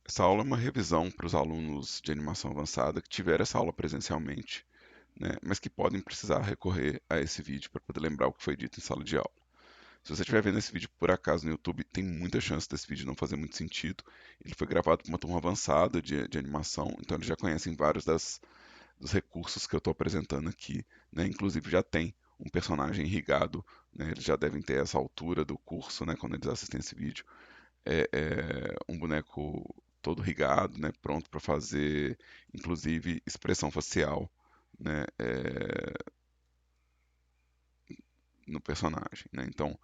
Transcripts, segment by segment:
Essa aula é uma revisão para os alunos de animação avançada que tiveram essa aula presencialmente, né, mas que podem precisar recorrer a esse vídeo para poder lembrar o que foi dito em sala de aula. Se você estiver vendo esse vídeo por acaso no YouTube, tem muita chance desse vídeo não fazer muito sentido. Ele foi gravado por uma turma avançada de animação, então eles já conhecem vários dos recursos que eu estou apresentando aqui, né? Inclusive já tem um personagem irrigado, né? Eles já devem ter essa altura do curso, né? Quando eles assistem esse vídeo, um boneco todo rigado, né? Pronto para fazer, inclusive, expressão facial, né? No personagem, né? Então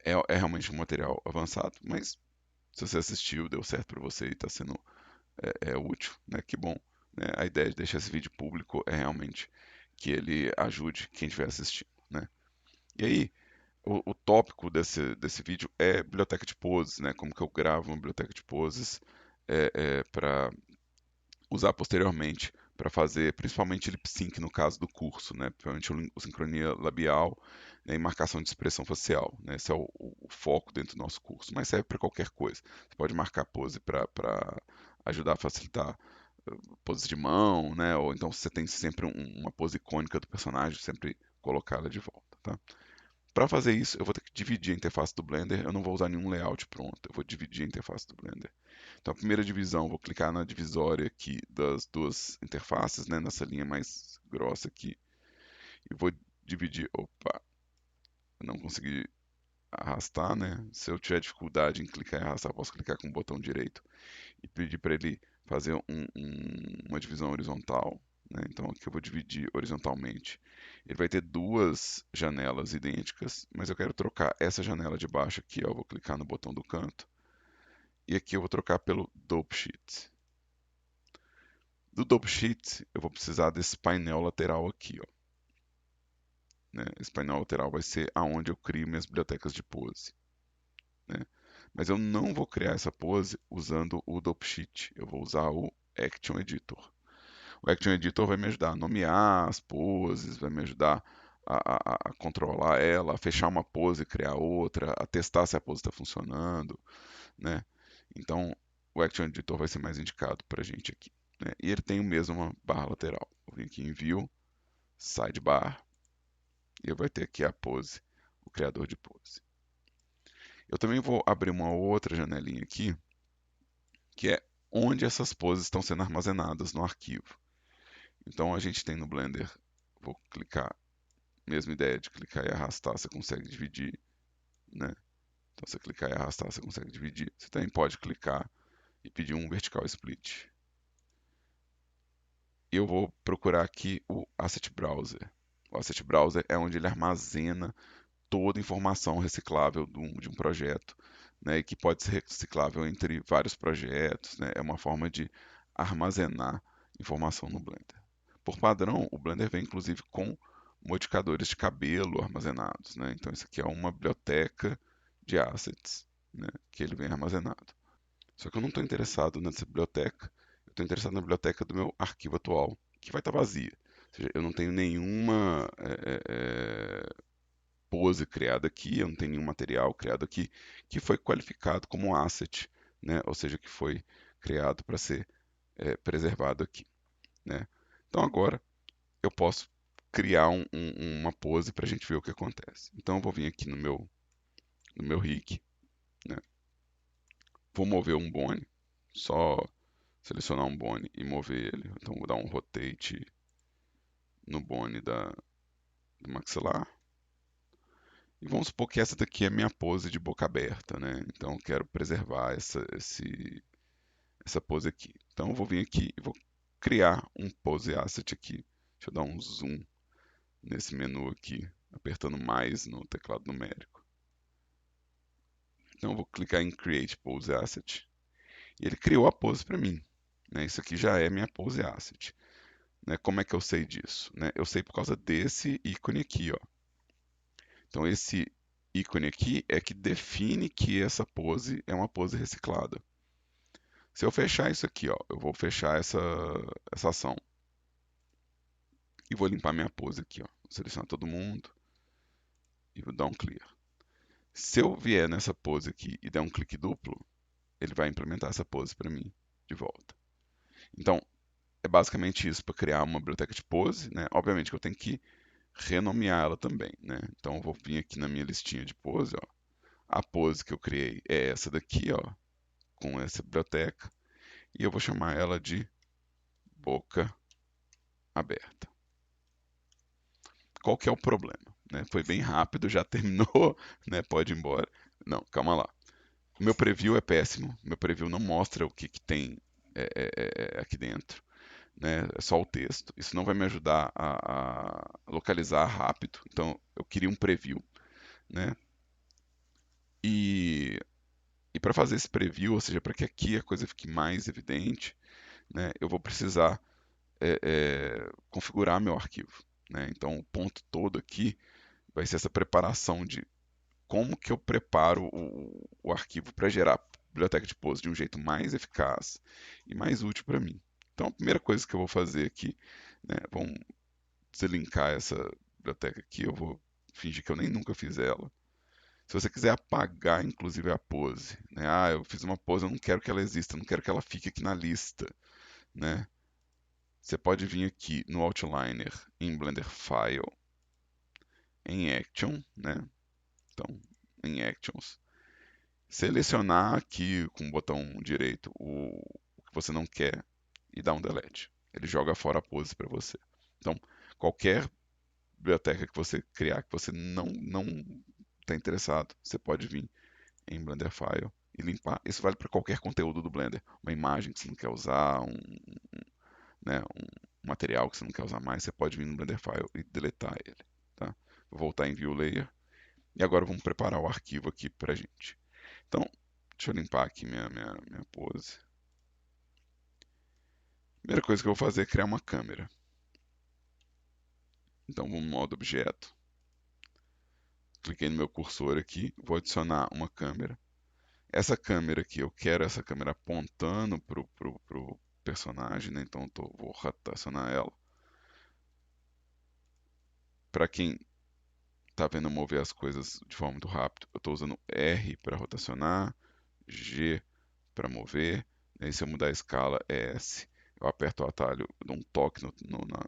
é realmente um material avançado, mas se você assistiu, deu certo para você e está sendo útil, né? Que bom. Né? A ideia de deixar esse vídeo público é realmente que ele ajude quem estiver assistindo, né? E aí, o tópico desse vídeo é biblioteca de poses, né? Como que eu gravo uma biblioteca de poses para usar posteriormente para fazer, principalmente lip sync no caso do curso, né? Principalmente o sincronia labial, né? E marcação de expressão facial, né? Esse é o foco dentro do nosso curso, mas serve para qualquer coisa. Você pode marcar pose para ajudar a facilitar poses de mão, né? Ou então você tem sempre uma pose icônica do personagem, sempre colocá-la de volta, tá? Para fazer isso, eu vou ter que dividir a interface do Blender. Eu não vou usar nenhum layout pronto, eu vou dividir a interface do Blender. Então, a primeira divisão, vou clicar na divisória aqui das duas interfaces, né, nessa linha mais grossa aqui, e vou dividir. Opa, eu não consegui arrastar, né? Se eu tiver dificuldade em clicar e arrastar, eu posso clicar com o botão direito e pedir para ele fazer uma divisão horizontal, né? Então aqui eu vou dividir horizontalmente. Ele vai ter duas janelas idênticas, mas eu quero trocar essa janela de baixo aqui, ó, eu vou clicar no botão do canto, e aqui eu vou trocar pelo Dope Sheet. Do Dope Sheet eu vou precisar desse painel lateral aqui, ó, né? Esse painel lateral vai ser aonde eu crio minhas bibliotecas de pose, né? Mas eu não vou criar essa pose usando o Dope Sheet, eu vou usar o Action Editor. O Action Editor vai me ajudar a nomear as poses, vai me ajudar a controlar ela, a fechar uma pose e criar outra, a testar se a pose está funcionando, né? Então, o Action Editor vai ser mais indicado para a gente aqui, né? E ele tem o mesmo uma barra lateral. Vou vir aqui em View, Sidebar, e eu vai ter aqui a pose, o criador de pose. Eu também vou abrir uma outra janelinha aqui, que é onde essas poses estão sendo armazenadas no arquivo. Então a gente tem no Blender, vou clicar, mesma ideia de clicar e arrastar, você consegue dividir, né? Então você clicar e arrastar, você consegue dividir. Você também pode clicar e pedir um vertical split. E eu vou procurar aqui o Asset Browser. O Asset Browser é onde ele armazena toda a informação reciclável de um projeto, né? E que pode ser reciclável entre vários projetos, né? É uma forma de armazenar informação no Blender. Por padrão, o Blender vem inclusive com modificadores de cabelo armazenados, né? Então isso aqui é uma biblioteca de assets, né? Que ele vem armazenado. Só que eu não estou interessado nessa biblioteca, eu estou interessado na biblioteca do meu arquivo atual, que vai estar vazia. Ou seja, eu não tenho nenhuma pose criada aqui, eu não tenho nenhum material criado aqui que foi qualificado como asset, né? Ou seja, que foi criado para ser preservado aqui, né? Então agora eu posso criar uma pose para a gente ver o que acontece. Então eu vou vir aqui no meu rig, né? Vou mover um bone, só selecionar um bone e mover ele. Então vou dar um rotate no bone do maxilar. E vamos supor que essa daqui é a minha pose de boca aberta, né? Então eu quero preservar essa pose aqui. Então eu vou vir aqui e vou criar um pose asset aqui. Deixa eu dar um zoom nesse menu aqui, apertando mais no teclado numérico. Então eu vou clicar em Create Pose Asset e ele criou a pose para mim, né? Isso aqui já é minha pose asset, né? Como é que eu sei disso, né? Eu sei por causa desse ícone aqui, ó. Então esse ícone aqui é que define que essa pose é uma pose reciclada. Se eu fechar isso aqui, ó, eu vou fechar essa ação e vou limpar minha pose aqui, ó. Vou selecionar todo mundo e vou dar um clear. Se eu vier nessa pose aqui e der um clique duplo, ele vai implementar essa pose para mim de volta. Então, é basicamente isso para criar uma biblioteca de pose, né? Obviamente que eu tenho que renomear ela também, né? Então eu vou vir aqui na minha listinha de pose, ó. A pose que eu criei é essa daqui, ó, com essa biblioteca, e eu vou chamar ela de boca aberta. Qual que é o problema? Né? Foi bem rápido, já terminou, né? Pode ir embora. Não, calma lá. Meu preview é péssimo. Meu preview não mostra o que tem aqui dentro. Né? É só o texto. Isso não vai me ajudar a localizar rápido. Então, eu queria um preview. Né? E, e para fazer esse preview, ou seja, para que aqui a coisa fique mais evidente, né? Eu vou precisar configurar meu arquivo. Né? Então, o ponto todo aqui vai ser essa preparação de como que eu preparo o arquivo para gerar biblioteca de pose de um jeito mais eficaz e mais útil para mim. Então, a primeira coisa que eu vou fazer aqui, né, vamos deslinkar essa biblioteca aqui, eu vou fingir que eu nem nunca fiz ela. Se você quiser apagar, inclusive, a pose, né, eu fiz uma pose, eu não quero que ela exista, eu não quero que ela fique aqui na lista, né, você pode vir aqui no Outliner, em Blender File, em Action, né, então, em Actions, selecionar aqui com o botão direito o que você não quer e dar um delete. Ele joga fora a pose para você. Então, qualquer biblioteca que você criar que você não está interessado, você pode vir em Blender File e limpar. Isso vale para qualquer conteúdo do Blender. Uma imagem que você não quer usar, né, um material que você não quer usar mais, você pode vir no Blender File e deletar ele. Tá? Vou voltar em View Layer. E agora vamos preparar o arquivo aqui para a gente. Então, deixa eu limpar aqui minha pose. Primeira coisa que eu vou fazer é criar uma câmera. Então, vou no modo objeto. Cliquei no meu cursor aqui, vou adicionar uma câmera. Essa câmera aqui, eu quero essa câmera apontando pro personagem, né? Então vou rotacionar ela. Para quem está vendo eu mover as coisas de forma muito rápida, eu estou usando R para rotacionar, G para mover, e se eu mudar a escala é S. Eu aperto o atalho, dou um toque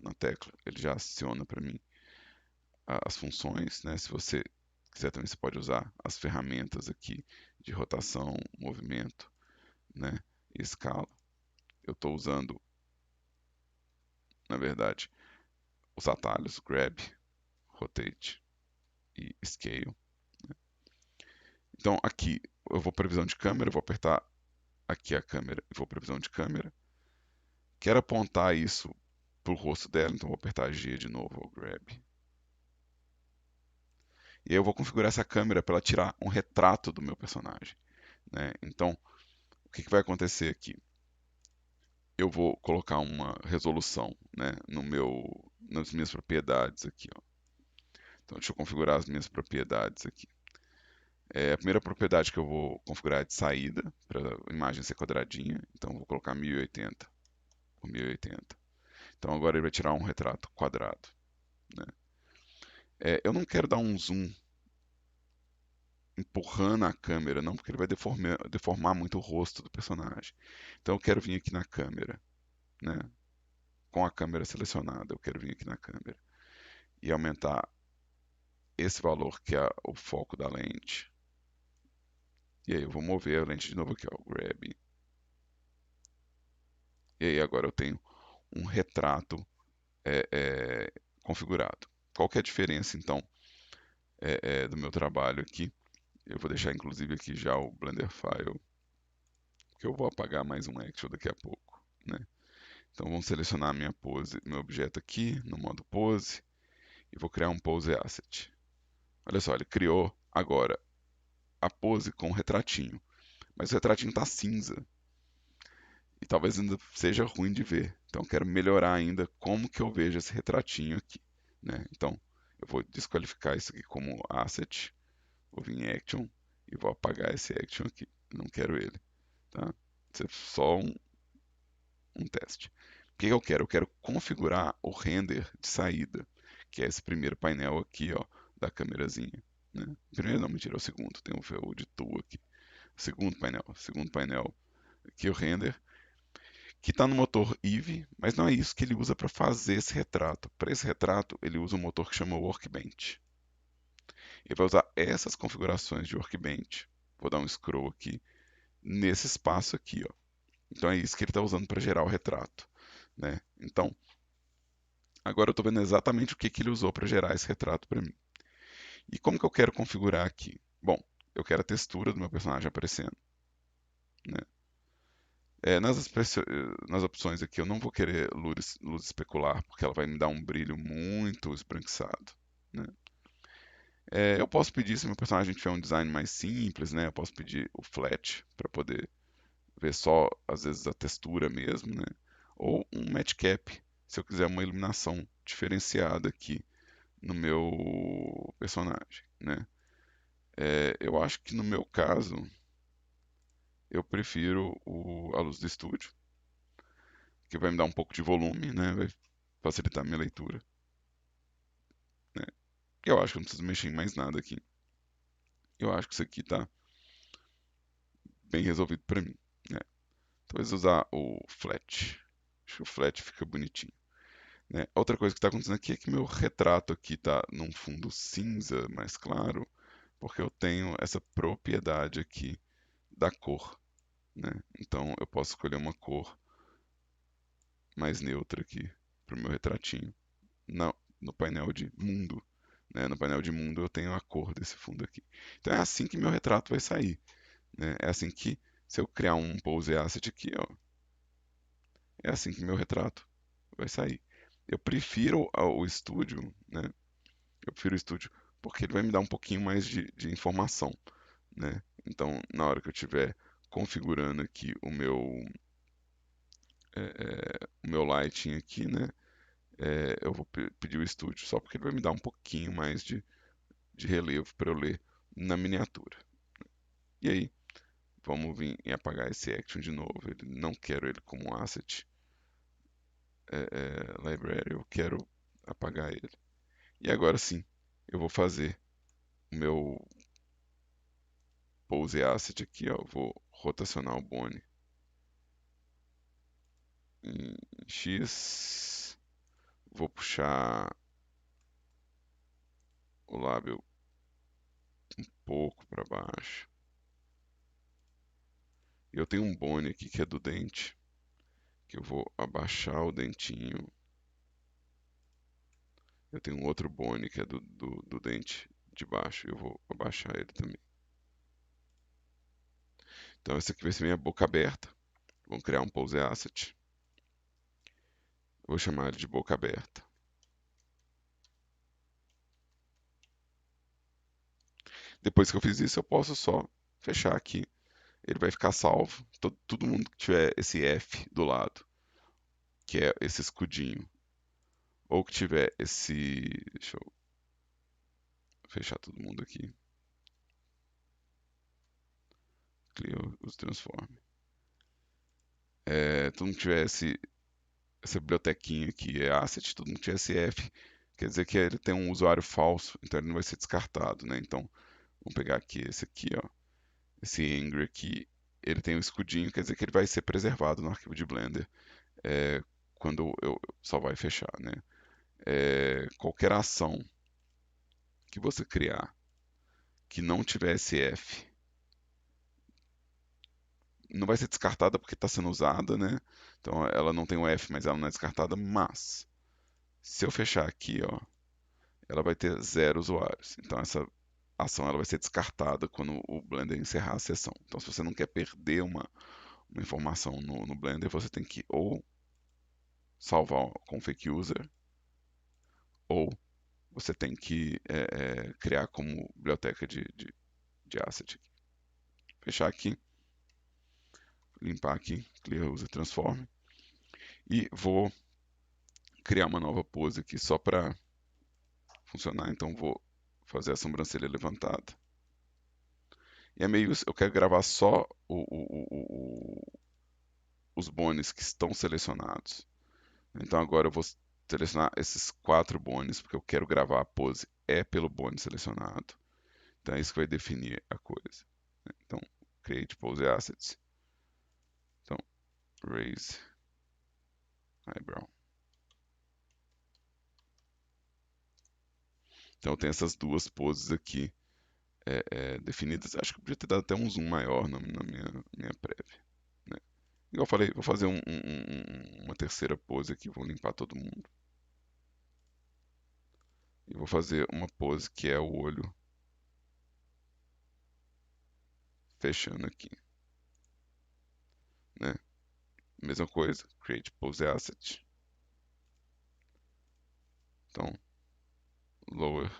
na tecla, ele já aciona para mim as funções, né? Se você quiser também você pode usar as ferramentas aqui de rotação, movimento, né? E escala. Eu estou usando, na verdade, os atalhos Grab, Rotate e Scale. Então aqui eu vou para visão de câmera, eu vou apertar aqui a câmera e vou para visão de câmera. Quero apontar isso para o rosto dela, então vou apertar G de novo, ou Grab. E aí eu vou configurar essa câmera para ela tirar um retrato do meu personagem. Né? Então, o que vai acontecer aqui? Eu vou colocar uma resolução, né, nas minhas propriedades aqui. Ó. Então, deixa eu configurar as minhas propriedades aqui. A primeira propriedade que eu vou configurar é de saída, para a imagem ser quadradinha. Então, vou colocar 1080 por 1080. Então, agora ele vai tirar um retrato quadrado. Né? Eu não quero dar um zoom empurrando a câmera, não, porque ele vai deformar muito o rosto do personagem. Então, eu quero vir aqui na câmera, né? Com a câmera selecionada, eu quero vir aqui na câmera e aumentar esse valor que é o foco da lente. E aí eu vou mover a lente de novo aqui, ó, Grab. E aí agora eu tenho um retrato configurado. Qual que é a diferença então do meu trabalho aqui? Eu vou deixar inclusive aqui já o Blender File, que eu vou apagar mais um Action daqui a pouco, né? Então vamos selecionar minha pose, meu objeto aqui no modo pose e vou criar um pose asset. Olha só, ele criou agora a pose com o retratinho, mas o retratinho está cinza e talvez ainda seja ruim de ver. Então eu quero melhorar ainda como que eu vejo esse retratinho aqui, né? Então eu vou desqualificar isso aqui como asset, vou vir em action e vou apagar esse action aqui. Não quero ele, tá? Isso é só um teste. O que eu quero? Eu quero configurar o render de saída, que é esse primeiro painel aqui, ó, da câmerazinha. Né? Primeiro não, mentira, é o segundo, tem o de tool aqui. segundo painel aqui o render, que está no motor Eevee, mas não é isso que ele usa para fazer esse retrato. Para esse retrato, ele usa um motor que chama Workbench. Ele vai usar essas configurações de Workbench. Vou dar um scroll aqui nesse espaço aqui, ó. Então é isso que ele está usando para gerar o retrato, né? Então, agora eu estou vendo exatamente o que, que ele usou para gerar esse retrato para mim. E como que eu quero configurar aqui? Bom, eu quero a textura do meu personagem aparecendo, né? Nas opções aqui eu não vou querer luz especular, porque ela vai me dar um brilho muito esbranquiçado, né? Eu posso pedir, se meu personagem tiver um design mais simples, né? Eu posso pedir o flat para poder ver só, às vezes, a textura mesmo, né? Ou um match cap, se eu quiser uma iluminação diferenciada aqui no meu personagem, né? Eu acho que no meu caso, eu prefiro a luz do estúdio, que vai me dar um pouco de volume, né? Vai facilitar a minha leitura, né? Eu acho que eu não preciso mexer em mais nada aqui. Eu acho que isso aqui tá bem resolvido para mim, né? Talvez usar o flat. Acho que o flat fica bonitinho, né? Outra coisa que está acontecendo aqui é que meu retrato aqui tá num fundo cinza mais claro, porque eu tenho essa propriedade aqui da cor, né? Então eu posso escolher uma cor mais neutra aqui para o meu retratinho no painel de mundo, né? No painel de mundo eu tenho a cor desse fundo aqui. Então é assim que meu retrato vai sair, né? É assim que, se eu criar um pose asset aqui, ó, é assim que meu retrato vai sair. Eu prefiro o estúdio, né? Eu prefiro o estúdio porque ele vai me dar um pouquinho mais de informação, né? Então, na hora que eu estiver configurando aqui o meu lighting aqui, né? Eu vou pedir o estúdio só porque ele vai me dar um pouquinho mais de relevo para eu ler na miniatura. E aí, vamos vir e apagar esse action de novo. Não quero ele como asset library, eu quero apagar ele. E agora sim, eu vou fazer o meu pose asset aqui, ó. Vou rotacionar o Bone em X. Vou puxar o lábio um pouco para baixo. Eu tenho um Bone aqui que é do dente, que eu vou abaixar o dentinho. Eu tenho um outro Bone que é do dente de baixo, eu vou abaixar ele também. Então essa aqui vai ser minha boca aberta. Vamos criar um pose asset. Vou chamar ele de boca aberta. Depois que eu fiz isso, eu posso só fechar aqui. Ele vai ficar salvo. Todo mundo que tiver esse F do lado, que é esse escudinho, ou que tiver esse. Deixa eu fechar todo mundo aqui. Clear os transform. Todo mundo que tiver essa bibliotequinha aqui é asset, todo mundo que tiver esse F, quer dizer que ele tem um usuário falso, então ele não vai ser descartado, né? Então, vamos pegar aqui esse aqui, ó. Esse Angry aqui, ele tem um escudinho, quer dizer que ele vai ser preservado no arquivo de Blender é, quando eu salvar e fechar, né? Qualquer ação que você criar que não tiver SF não vai ser descartada porque está sendo usada, né? Então ela não tem o F, mas ela não é descartada. Mas se eu fechar aqui, ó, ela vai ter 0 usuários. Então essa ação ela vai ser descartada quando o Blender encerrar a sessão. Então se você não quer perder uma informação no Blender, você tem que ou salvar com fake user ou você tem que criar como biblioteca de asset. Fechar aqui, limpar aqui, clear user transform e vou criar uma nova pose aqui só para funcionar. Então vou fazer a sobrancelha levantada. E é meio isso, eu quero gravar só os bones que estão selecionados. Então agora eu vou selecionar esses 4 bones, porque eu quero gravar a pose pelo bone selecionado. Então é isso que vai definir a coisa. Então, Create Pose Assets. Então, Raise Eyebrow. Então, tem essas duas poses aqui definidas. Acho que eu podia ter dado até um zoom maior na minha prévia, né? Igual eu falei, vou fazer uma terceira pose aqui, vou limpar todo mundo. E vou fazer uma pose que é o olho fechando aqui, né? Mesma coisa, Create Pose Asset. Então, Lower.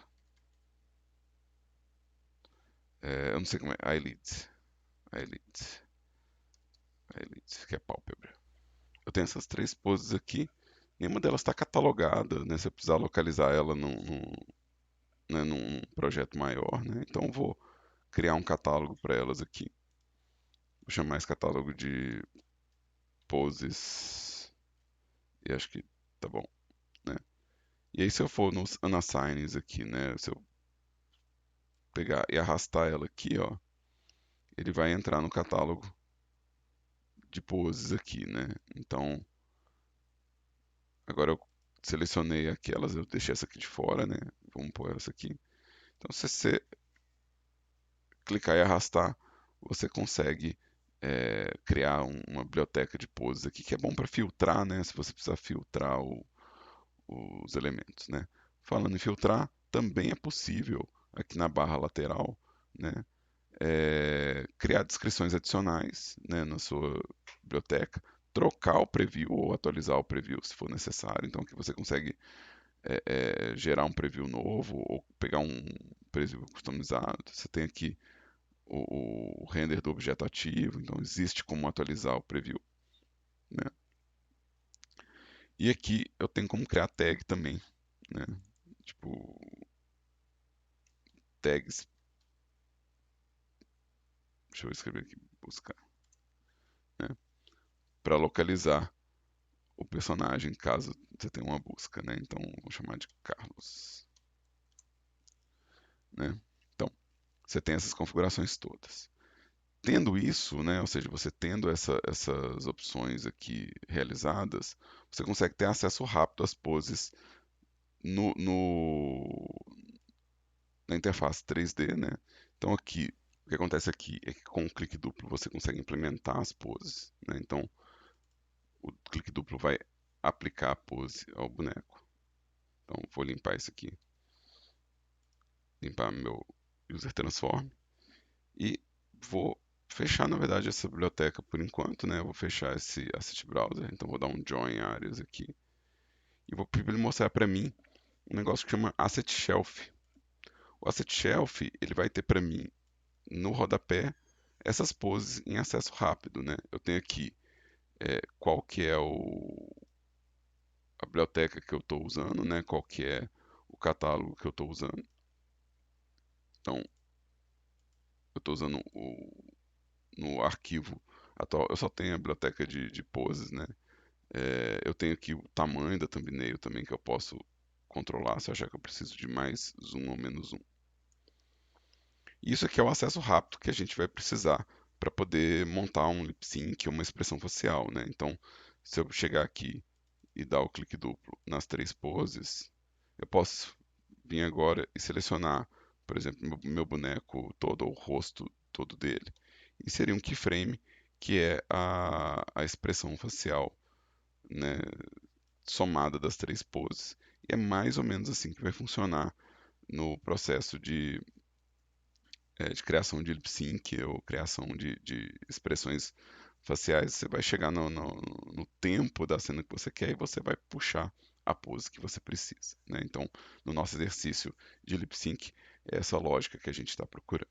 Eu não sei como é. Eyelids. Eyelids. Eyelids, que é pálpebra. Eu tenho essas três poses aqui. Nenhuma delas está catalogada, né? Se eu precisar localizar ela né, num projeto maior, né? Então eu vou criar um catálogo para elas aqui. Vou chamar esse catálogo de poses. E acho que tá bom, né? E aí se eu for nos unassigns aqui, né? Se eu pegar e arrastar ela aqui, ó, ele vai entrar no catálogo de poses aqui, né? Então, agora eu selecionei aquelas, eu deixei essa aqui de fora, né? Vamos pôr essa aqui. Então, se você clicar e arrastar, você consegue criar uma biblioteca de poses aqui, que é bom para filtrar, né? Se você precisar filtrar os elementos, né? Falando em filtrar, também é possível aqui na barra lateral, né? Criar descrições adicionais, né, na sua biblioteca, trocar o preview ou atualizar o preview se for necessário. Então aqui você consegue gerar um preview novo ou pegar um preview customizado. Você tem aqui o render do objeto ativo, então existe como atualizar o preview, né? E aqui eu tenho como criar tag também, né? Tipo, tags, deixa eu escrever aqui, buscar, né? Para localizar o personagem caso você tenha uma busca, né? Então vou chamar de Carlos, né? Então você tem essas configurações todas. Tendo isso, né, ou seja, você tendo essas opções aqui realizadas, você consegue ter acesso rápido às poses no, no- na interface 3D, né? Então aqui, o que acontece aqui é que com um clique duplo você consegue implementar as poses, né? Então o clique duplo vai aplicar a pose ao boneco. Então vou limpar isso aqui, limpar meu user transform e vou fechar, na verdade, essa biblioteca por enquanto, né? Eu vou fechar esse Asset Browser, então vou dar um Join Areas aqui e vou pedir para ele mostrar para mim um negócio que chama Asset Shelf. O Asset Shelf, ele vai ter para mim no rodapé essas poses em acesso rápido, né? Eu tenho aqui qual que é a biblioteca que eu estou usando, né? Qual que é o catálogo que eu estou usando. Então, eu estou usando no arquivo atual, eu só tenho a biblioteca de poses, né? Eu tenho aqui o tamanho da thumbnail também que eu posso controlar se eu achar que eu preciso de mais zoom ou menos zoom. E isso aqui é o acesso rápido que a gente vai precisar para poder montar um lip sync ou uma expressão facial, né? Então, se eu chegar aqui e dar o clique duplo nas três poses, eu posso vir agora e selecionar, por exemplo, meu boneco todo, ou o rosto todo dele, e seria um keyframe que é a expressão facial, né, somada das três poses. E é mais ou menos assim que vai funcionar no processo de criação de lip sync ou criação de expressões faciais. Você vai chegar no tempo da cena que você quer e você vai puxar a pose que você precisa, né? Então, no nosso exercício de lip sync, é essa lógica que a gente está procurando.